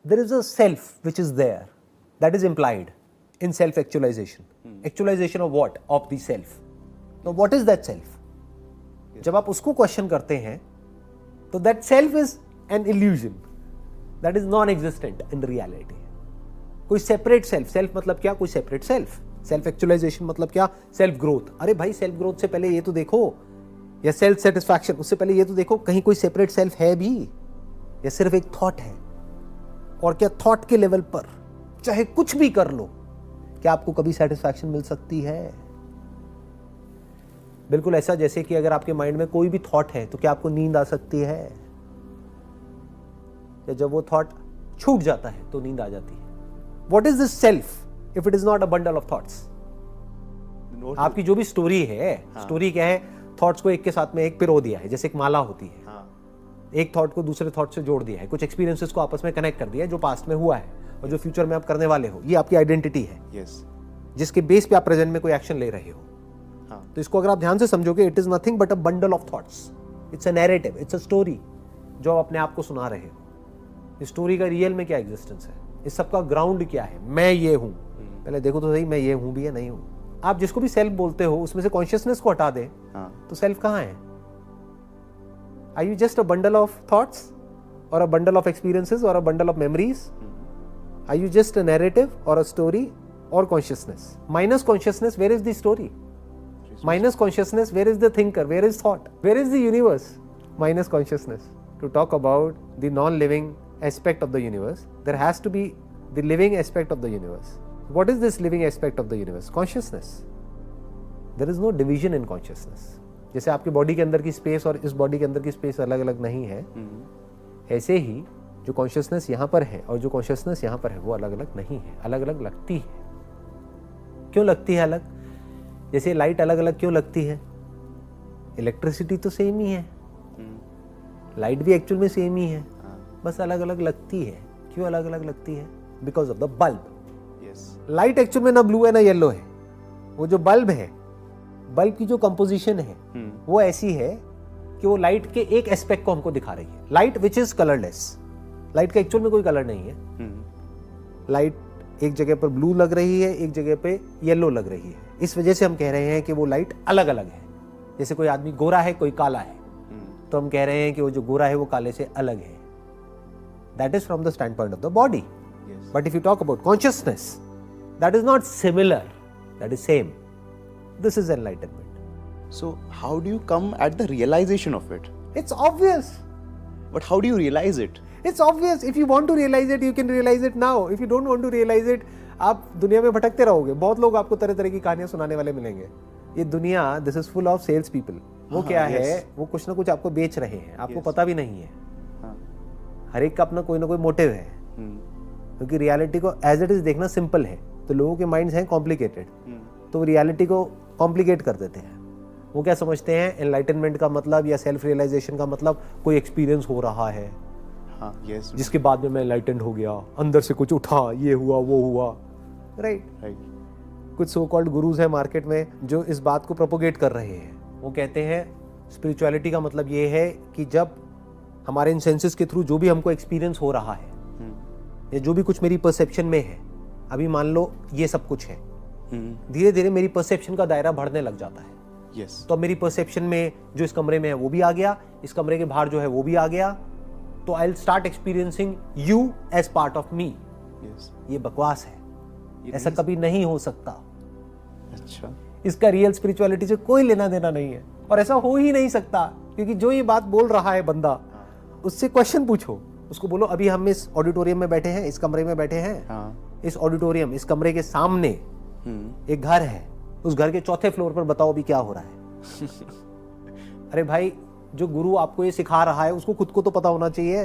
there is a self which is there, that is implied in self actualization. Actualization of what? Of the self. Now what is that self? जब आप उसको question करते हैं तो that self is an illusion that is non-existent in reality. कोई separate self, self मतलब क्या? कोई सेपरेट सेल्फ. सेल्फ एक्चुअलाइजेशन मतलब क्या? Self growth. अरे भाई सेल्फ ग्रोथ से पहले ये तो देखो, या सेल्फ सेटिस्फैक्शन, उससे पहले ये तो देखो कहीं कोई सेपरेट सेल्फ है भी, या सिर्फ एक थॉट है. और क्या थॉट के लेवल पर चाहे कुछ भी कर लो, क्या आपको कभी सेटिस्फैक्शन मिल सकती है? बिल्कुल ऐसा जैसे कि अगर आपके माइंड में कोई भी थॉट है तो क्या आपको नींद आ सकती है? या जब वो थॉट छूट जाता है तो नींद आ जाती है. What is this self if it is not a bundle of thoughts? आपकी जो भी स्टोरी है, स्टोरी क्या है? थॉट्स को एक के साथ में एक पिरो दिया है, जैसे एक माला होती है. एक थॉट को दूसरे थॉट से जोड़ दिया है, कुछ एक्सपीरियंसेस को आपस में कनेक्ट कर दिया है जो पास्ट में हुआ है और जो फ्यूचर में आप करने वाले हो. ये आपकी आइडेंटिटी है. जिसके बेस पे आप प्रेजेंट में कोई एक्शन ले रहे हो. तो इसको अगर आप ध्यान से समझोगे, it is nothing but a bundle of thoughts. It's a narrative, it's a story जो आप अपने आप को सुना रहे हो. इस स्टोरी का रियल में क्या एग्जिस्टेंस है? इस सब का ग्राउंड क्या है? मैं ये हूं. पहले देखो तो सही, मैं ये हूं भी या नहीं हूं. आप जिसको भी सेल्फ बोलते हो उसमें से कॉन्शियसनेस को हटा दे तो सेल्फ कहां है? Are you just a bundle of thoughts और अ बंडल ऑफ एक्सपीरियंसेस और a bundle of memories? Are you just a narrative और अ स्टोरी और consciousness? Minus consciousness, where is the story? Minus consciousness, where is the thinker? Where is thought? Where is the universe? Minus consciousness. To talk about the non-living aspect of the universe, there has to be the living aspect of the universe. What is this living aspect of the universe? Consciousness. There is no division in consciousness. जैसे आपकी body के अंदर की space और इस body के अंदर की स्पेस अलग अलग नहीं है, ऐसे ही जो कॉन्शियसनेस यहाँ पर है और जो कॉन्शियसनेस यहाँ पर है वो अलग अलग नहीं है, अलग अलग लगती है. क्यों लगती है अलग? जैसे लाइट अलग अलग क्यों लगती है? इलेक्ट्रिसिटी तो सेम ही है, लाइट भी एक्चुअल में सेम ही है, बस अलग अलग लगती है. क्यों अलग अलग लगती है? Because of the bulb. Light actual में ना ब्लू है ना येलो है. वो जो बल्ब है, बल्ब की जो कंपोजिशन है वो ऐसी है कि वो लाइट के एक एस्पेक्ट को हमको दिखा रही है. Light which is colourless. Light का एक्चुअल में कोई कलर नहीं है. लाइट एक जगह पर ब्लू लग रही है, एक जगह पे येलो लग रही है. इस वजह से हम कह रहे हैं कि वो लाइट अलग अलग है. जैसे कोई आदमी गोरा है, कोई काला है, तो हम कह रहे हैं कि वो जो गोरा है वो काले से अलग है. That is from the stand point of the body. But if you talk about consciousness, that is not similar, that is same. This is enlightenment. So how do you come at the realization of it? It's obvious. But how do you realize it? It's obvious. If you want to realize it, you can realize it now. If you don't want to realize it, आप दुनिया में भटकते रहोगे. बहुत लोग आपको तरह तरह की कहानियां सुनाने वाले मिलेंगे. ये दुनिया, this is full of sales people. वो क्या है? वो कुछ ना कुछ आपको बेच रहे हैं, आपको पता भी नहीं है. हर एक का अपना कोई ना कोई मोटिव है. क्योंकि रियलिटी को एज इट इज देखना सिंपल है, तो लोगों के माइंड्स हैं कॉम्प्लिकेटेड, तो वो रियलिटी को कॉम्प्लिकेट कर देते हैं. वो क्या समझते हैं? एनलाइटनमेंट का मतलब या सेल्फ रियलाइजेशन का मतलब कोई एक्सपीरियंस हो रहा है, जिसके बाद में मैं एनलाइटेंड हो गया, अंदर से कुछ उठा, ये हुआ वो हुआ. राइट. कुछ सो कॉल्ड गुरुज हैं मार्केट में जो इस बात को प्रोपोगेट कर रहे हैं. वो कहते हैं स्पिरिचुअलिटी का मतलब ये है कि जब हमारे इन सेंसेस के थ्रू जो भी हमको एक्सपीरियंस हो रहा है या जो भी कुछ मेरी परसेप्शन में है, अभी मान लो ये सब कुछ है, धीरे धीरे मेरी परसेप्शन का दायरा बढ़ने लग जाता है. तो अब मेरी परसेप्शन में जो इस कमरे में है वो भी आ गया, इस कमरे के बाहर जो है वो भी आ गया, तो I will start experiencing you as part of me. ये बकवास है, ऐसा कभी नहीं हो सकता. अच्छा. इसका रियल स्पिरिचुअलिटी से कोई लेना देना नहीं है और ऐसा हो ही नहीं सकता. क्योंकि जो ये बात बोल रहा है बंदा, उससे क्वेश्चन पूछो, उसको बोलो अभी हम इस ऑडिटोरियम में बैठे हैं, इस कमरे में बैठे हैं, इस ऑडिटोरियम, इस कमरे के सामने एक घर है, उस घर के चौथे फ्लोर पर बताओ अभी क्या हो रहा है. अरे भाई, जो गुरु आपको ये सिखा रहा है उसको खुद को तो पता होना चाहिए.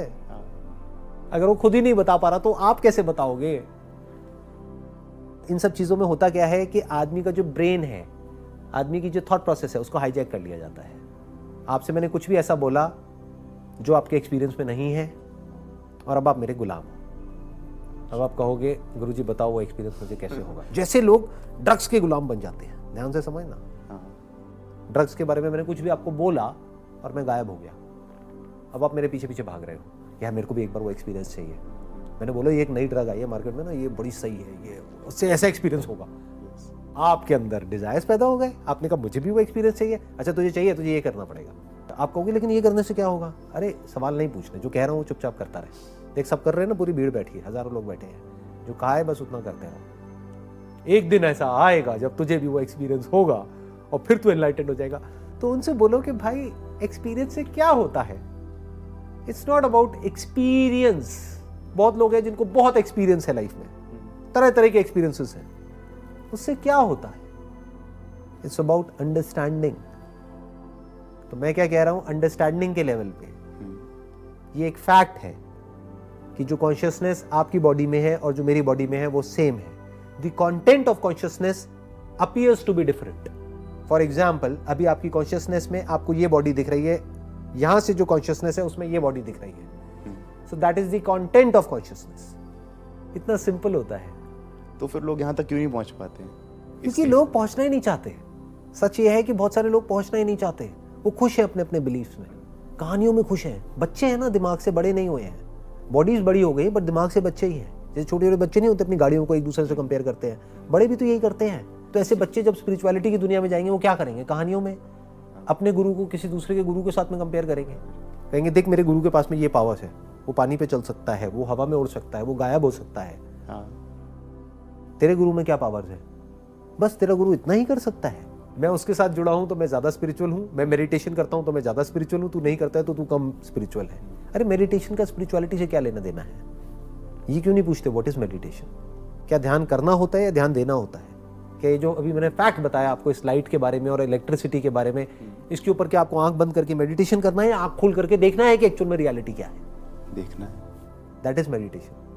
अगर वो खुद ही नहीं बता पा रहा तो आप कैसे बताओगे? इन सब चीजों में होता क्या है कि आदमी का जो ब्रेन है, आदमी की जो थॉट प्रोसेस है, उसको हाईजैक कर लिया जाता है. आपसे मैंने कुछ भी ऐसा बोला जो आपके एक्सपीरियंस में नहीं है और अब आप मेरे गुलाम हो. अब आप कहोगे गुरुजी बताओ वो एक्सपीरियंस मुझे कैसे होगा. जैसे लोग ड्रग्स के गुलाम बन जाते हैं. ध्यान से समझना. ड्रग्स के बारे में मैंने कुछ भी आपको बोला और मैं गायब हो गया. अब आप मेरे पीछे पीछे भाग रहे हो, यार मेरे को भी एक बार वो एक्सपीरियंस चाहिए. मैंने बोला ये एक नई ड्रग आई है मार्केट में ना, ये बड़ी सही है, ये उससे ऐसा एक्सपीरियंस होगा। आपके अंदर डिजायर्स पैदा हो गए, आपने कहा मुझे भी वो एक्सपीरियंस चाहिए, अच्छा तुझे चाहिए, तुझे ये करना पड़ेगा। आप कहोगे लेकिन ये करने से क्या होगा? अरे सवाल नहीं पूछने, जो कह रहा हूँ चुपचाप करता रहे। देख सब कर रहे हैं ना, पूरी भीड़ बैठी है, हजारों लोग बैठे हैं, जो कहा है बस उतना करते रहो। एक दिन ऐसा आएगा जब तुझे भी वो एक्सपीरियंस होगा और फिर तू एनलाइटेंड हो जाएगा। तो उनसे बोलो कि भाई एक्सपीरियंस से क्या होता है? It's not about experience. बहुत लोग हैं जिनको बहुत एक्सपीरियंस है लाइफ में, तरह तरह के एक्सपीरियंसेस हैं, उससे क्या होता है? It's about understanding. तो मैं क्या कह रहा हूं, अंडरस्टैंडिंग के लेवल पे ये एक फैक्ट है कि जो कॉन्शियसनेस आपकी बॉडी में है और जो मेरी बॉडी में है वो सेम है। The content of consciousness appears to be different. For example, अभी आपकी कॉन्शियसनेस में आपको ये बॉडी दिख रही है, यहां से जो कॉन्शियसनेस है उसमें ये बॉडी दिख रही है, so that is the content of consciousness. इतना सिंपल होता है। तो फिर लोग यहाँ तक क्यों नहीं पहुंच पाते हैं? क्योंकि लोग पहुंचना ही नहीं चाहते। सच ये है कि बहुत सारे लोग पहुंचना ही नहीं चाहते, वो खुश हैं अपने अपने बिलीफ्स में, कहानियों में खुश हैं। बच्चे हैं ना, दिमाग से बड़े नहीं हुए हैं, बॉडीज बड़ी हो गई बट दिमाग से बच्चे ही हैं। जैसे छोटे छोटे बच्चे नहीं होते अपनी गाड़ियों को एक दूसरे से कंपेयर करते हैं, बड़े भी तो यही करते हैं। तो ऐसे बच्चे जब स्पिरिचुअलिटी की दुनिया में जाएंगे वो क्या करेंगे? कहानियों में अपने गुरु को किसी दूसरे के गुरु के साथ में कंपेयर करेंगे, कहेंगे देख मेरे गुरु के पास में ये पावर्स है, वो पानी पे चल सकता है, वो हवा में उड़ सकता है, वो गायब हो सकता है। हाँ। तेरे गुरु में क्या पावर्स है? बस तेरा गुरु इतना ही कर सकता है। मैं उसके साथ जुड़ा हूं तो मैं ज्यादा स्पिरिचुअल हूं, मैं मेडिटेशन करता हूं तो मैं ज्यादा स्पिरिचुअल हूं, तू नहीं करता है तो तू कम स्पिरिचुअल है। अरे मेडिटेशन का स्पिरिचुअलिटी से क्या लेना देना है? ये क्यों नहीं पूछते व्हाट इज मेडिटेशन? क्या ध्यान करना होता है या ध्यान देना होता है? क्या ये जो अभी मैंने फैक्ट बताया आपको इस लाइट के बारे में और इलेक्ट्रिसिटी के बारे में, इसके ऊपर क्या आपको आंख बंद करके मेडिटेशन करना है या आंख खोल करके देखना है कि एक्चुअल में रियलिटी क्या है? देखना है। That is meditation.